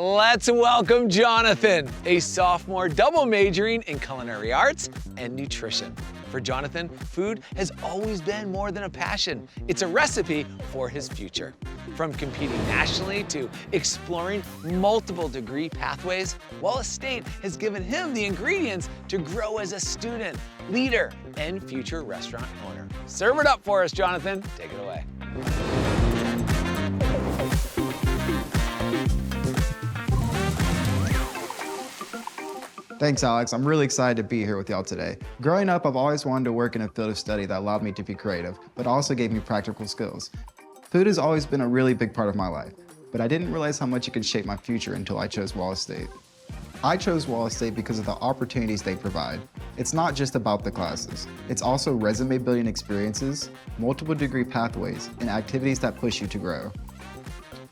Let's welcome Jonathan, a sophomore double majoring in culinary arts and nutrition. For Jonathan, food has always been more than a passion. It's a recipe for his future. From competing nationally to exploring multiple degree pathways, Wallace State has given him the ingredients to grow as a student, leader, and future restaurant owner. Serve it up for us, Jonathan. Take it away. Thanks, Alex. I'm really excited to be here with y'all today. Growing up, I've always wanted to work in a field of study that allowed me to be creative, but also gave me practical skills. Food has always been a really big part of my life, but I didn't realize how much it could shape my future until I chose Wallace State. I chose Wallace State because of the opportunities they provide. It's not just about the classes. It's also resume building experiences, multiple degree pathways, and activities that push you to grow.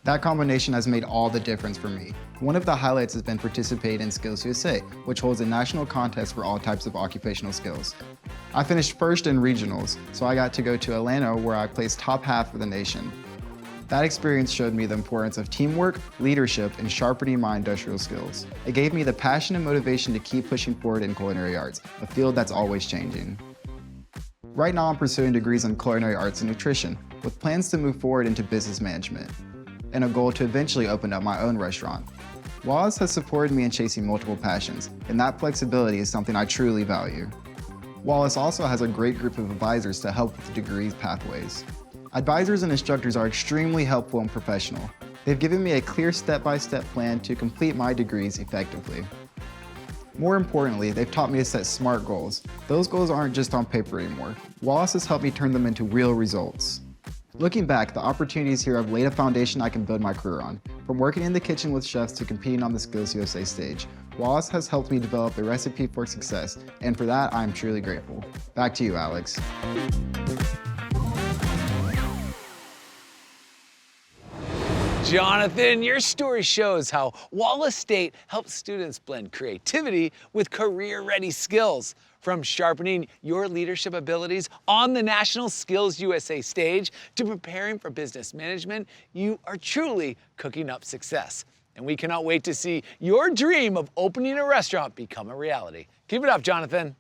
That combination has made all the difference for me. One of the highlights has been participating in Skills USA, which holds a national contest for all types of occupational skills. I finished first in regionals, so I got to go to Atlanta where I placed top half of the nation. That experience showed me the importance of teamwork, leadership, and sharpening my industrial skills. It gave me the passion and motivation to keep pushing forward in culinary arts, a field that's always changing. Right now I'm pursuing degrees in culinary arts and nutrition, with plans to move forward into business management, and a goal to eventually open up my own restaurant. Wallace has supported me in chasing multiple passions, and that flexibility is something I truly value. Wallace also has a great group of advisors to help with the degrees pathways. Advisors and instructors are extremely helpful and professional. They've given me a clear step-by-step plan to complete my degrees effectively. More importantly, they've taught me to set SMART goals. Those goals aren't just on paper anymore. Wallace has helped me turn them into real results. Looking back, the opportunities here have laid a foundation I can build my career on. From working in the kitchen with chefs to competing on the Skills USA stage, Wallace has helped me develop a recipe for success, and for that, I'm truly grateful. Back to you, Alex. Jonathan, your story shows how Wallace State helps students blend creativity with career-ready skills. From sharpening your leadership abilities on the National Skills USA stage to preparing for business management, you are truly cooking up success. And we cannot wait to see your dream of opening a restaurant become a reality. Keep it up, Jonathan.